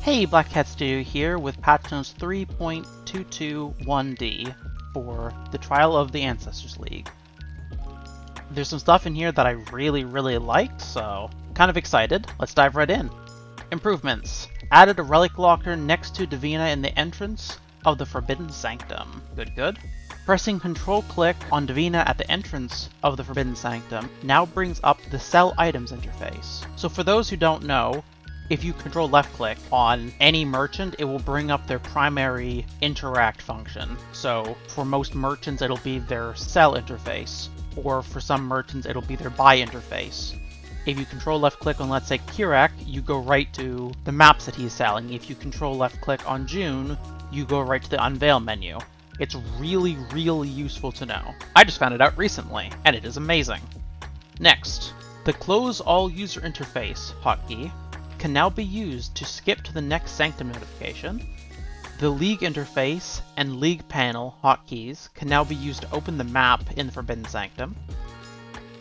Hey, Black Cat Studio here with patch notes 3.22.1d for the Trial of the Ancestors League. There's some stuff in here that I really liked, so kind of excited. Let's dive right in. Improvements. Added a relic locker next to Divina in the entrance of the Forbidden Sanctum. Good. Pressing Control-click on Divina at the entrance of the Forbidden Sanctum now brings up the Sell Items interface. So for those who don't know, if you control left-click on any merchant, it will bring up their primary interact function. So for most merchants, it'll be their sell interface, or for some merchants, it'll be their buy interface. If you control left-click on, let's say, Kirak, you go right to the maps that he's selling. If you control left-click on June, you go right to the Unveil menu. It's really useful to know. I just found it out recently, and it is amazing. Next, the Close All User Interface hotkey can now be used to skip to the next Sanctum notification. The League Interface and League Panel hotkeys can now be used to open the map in the Forbidden Sanctum.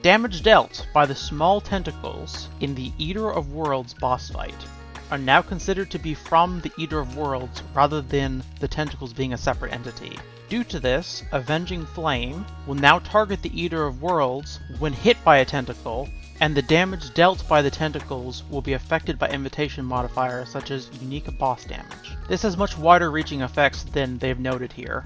Damage dealt by the small tentacles in the Eater of Worlds boss fight are now considered to be from the Eater of Worlds rather than the tentacles being a separate entity. Due to this, Avenging Flame will now target the Eater of Worlds when hit by a tentacle, and the damage dealt by the tentacles will be affected by invitation modifiers such as unique boss damage. This has much wider reaching effects than they've noted here.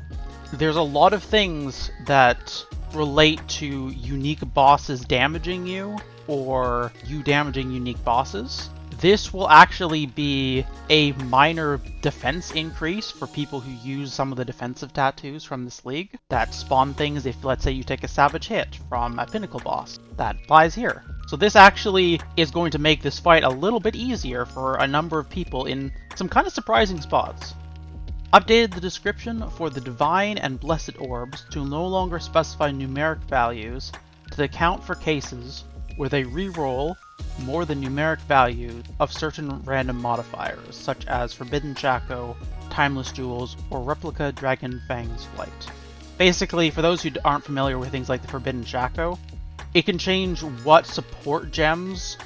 There's a lot of things that relate to unique bosses damaging you, or you damaging unique bosses. This will actually be a minor defense increase for people who use some of the defensive tattoos from this league that spawn things if, let's say, you take a savage hit from a pinnacle boss. That applies here. So this actually is going to make this fight a little bit easier for a number of people in some kind of surprising spots. Updated the description for the Divine and Blessed Orbs to no longer specify numeric values to account for cases where they re-roll more than numeric value of certain random modifiers, such as Forbidden Shaco, Timeless Jewels, or Replica Dragon Fang's Flight. Basically, for those who aren't familiar with things like the Forbidden Shaco, it can change what support gems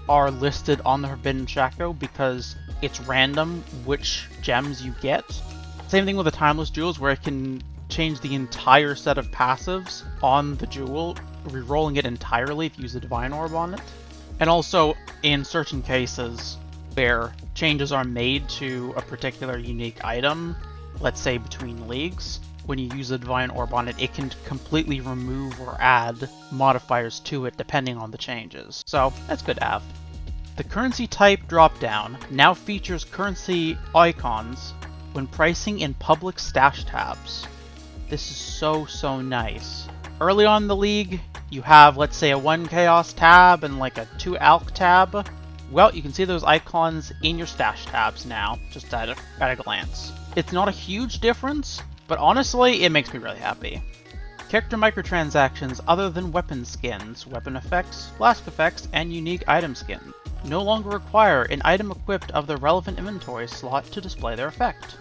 are listed on the Forbidden Shaco because it's random which gems you get. Same thing with the Timeless Jewels, where it can change the entire set of passives on the jewel, re-rolling it entirely if you use a Divine Orb on it. And also, in certain cases where changes are made to a particular unique item, let's say between leagues, when you use a Divine Orb on it, it can completely remove or add modifiers to it depending on the changes. So, that's good to have. The currency type dropdown now features currency icons when pricing in public stash tabs. This is so nice. Early on in the league, you have, let's say, a 1 Chaos tab and like a 2 Alch tab. Well, you can see those icons in your stash tabs now, just at a glance. It's not a huge difference, but honestly, it makes me really happy. Character microtransactions other than weapon skins, weapon effects, flask effects, and unique item skins no longer require an item equipped of the relevant inventory slot to display their effect.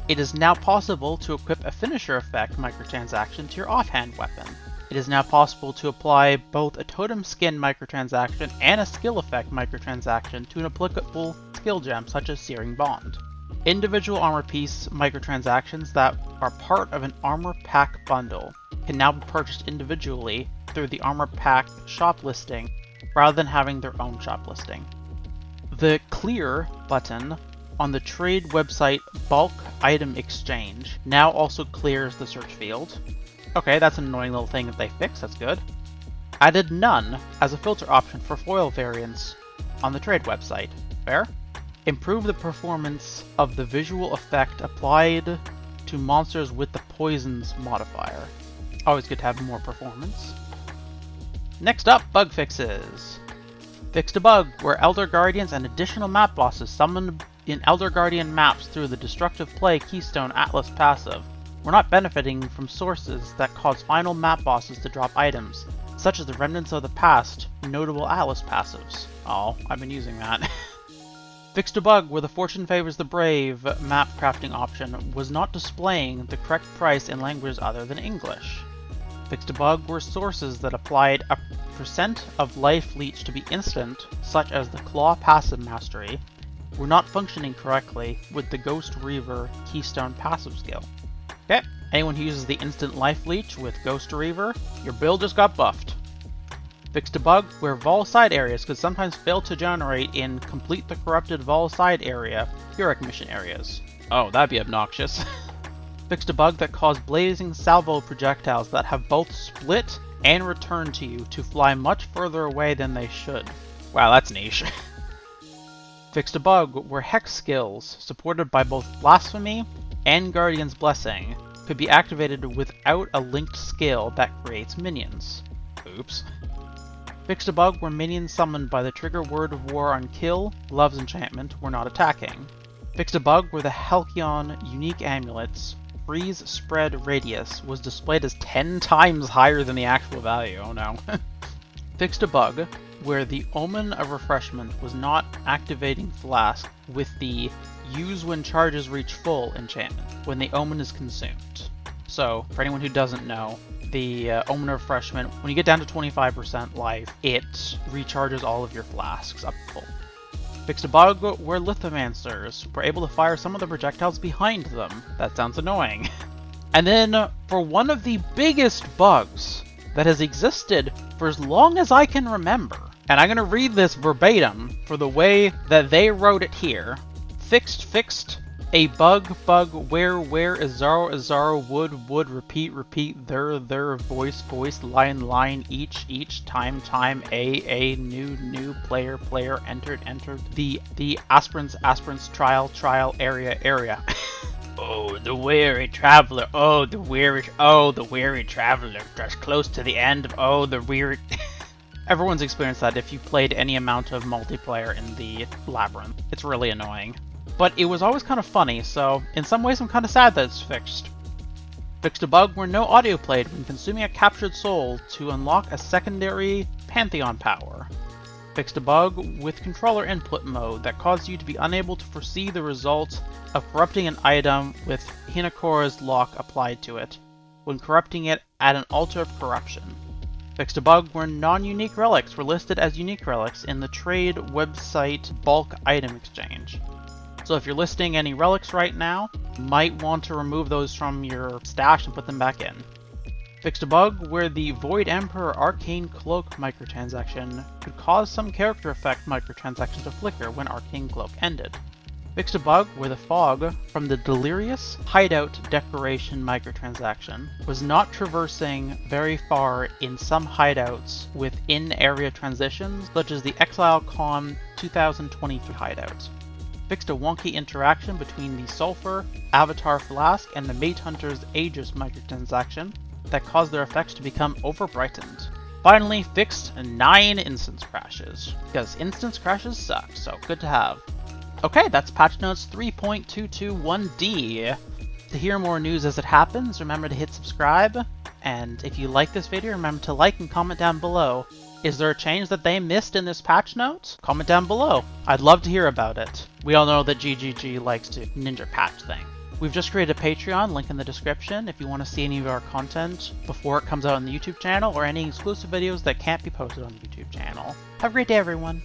It is now possible to equip a finisher effect microtransaction to your offhand weapon. It is now possible to apply both a totem skin microtransaction and a skill effect microtransaction to an applicable skill gem such as Searing Bond. Individual armor piece microtransactions that are part of an armor pack bundle can now be purchased individually through the armor pack shop listing rather than having their own shop listing. The Clear button on the trade website Bulk Item Exchange now also clears the search field. Okay, that's an annoying little thing that they fixed, that's good. Added None as a filter option for foil variants on the trade website. Fair? Improve the performance of the visual effect applied to monsters with the Poisons modifier. Always good to have more performance. Next up, bug fixes. Fixed a bug where Elder Guardians and additional map bosses summoned in Elder Guardian maps through the Destructive Play Keystone Atlas passive were not benefiting from sources that cause final map bosses to drop items, such as the Remnants of the Past notable Atlas passives. Oh, I've been using that. Fixed a bug where the Fortune Favors the Brave map crafting option was not displaying the correct price in languages other than English. Fixed a bug where sources that applied a % of life leech to be instant, such as the Claw passive mastery, were not functioning correctly with the Ghost Reaver Keystone passive skill. Okay, anyone who uses the instant life leech with Ghost Reaver, your build just got buffed. Fixed a bug where Vol side areas could sometimes fail to generate in Complete the Corrupted Vol side area Pyrrhic mission areas. Oh, that'd be obnoxious. Fixed a bug that caused blazing salvo projectiles that have both split and return to you to fly much further away than they should. Wow, that's niche. Fixed a bug where Hex skills, supported by both Blasphemy and Guardian's Blessing, could be activated without a linked skill that creates minions. Oops. Fixed a bug where minions summoned by the trigger word of war on Kill, Love's enchantment, were not attacking. Fixed a bug where the Halcyon unique amulets freeze spread radius was displayed as 10 times higher than the actual value. Oh no. Fixed a bug where the Omen of Refreshment was not activating Flask with the use when charges reach full enchantment when the Omen is consumed. So, for anyone who doesn't know, the Omen of Refreshment, when you get down to 25% life, it recharges all of your flasks up to full. Fixed a bug where Lithomancers were able to fire some of the projectiles behind them. That sounds annoying. And then, for one of the biggest bugs that has existed for as long as I can remember, and I'm going to read this verbatim for the way that they wrote it here. Fixed a bug where Izaro would repeat their voice line each time a new player entered the aspirants trial area. Oh, the weary traveler. Oh, the weary traveler. Just close to the end of the weary. Everyone's experienced that if you played any amount of multiplayer in the Labyrinth. It's really annoying. But it was always kind of funny, so in some ways I'm kind of sad that it's fixed. Fixed a bug where no audio played when consuming a captured soul to unlock a secondary Pantheon power. Fixed a bug with controller input mode that caused you to be unable to foresee the result of corrupting an item with Hinakora's lock applied to it, when corrupting it at an altar of corruption. Fixed a bug where non-unique relics were listed as unique relics in the trade website bulk item exchange. So if you're listing any relics right now, you might want to remove those from your stash and put them back in. Fixed a bug where the Void Emperor Arcane Cloak microtransaction could cause some character effect microtransactions to flicker when Arcane Cloak ended. Fixed a bug where the fog from the Delirious Hideout Decoration microtransaction was not traversing very far in some hideouts with in-area transitions, such as the ExileCon 2023 hideout. Fixed a wonky interaction between the Sulfur Avatar Flask and the Mate Hunter's Aegis microtransaction that caused their effects to become overbrightened. Finally, fixed 9 instance crashes, because instance crashes suck, so good to have. Okay, that's patch notes 3.22.1d. To hear more news as it happens, remember to hit subscribe, and if you like this video, remember to like and comment down below. Is there a change that they missed in this patch note? Comment down below. I'd love to hear about it. We all know that GGG likes to ninja patch things. We've just created a Patreon, link in the description, if you want to see any of our content before it comes out on the YouTube channel, or any exclusive videos that can't be posted on the YouTube channel. Have a great day, everyone.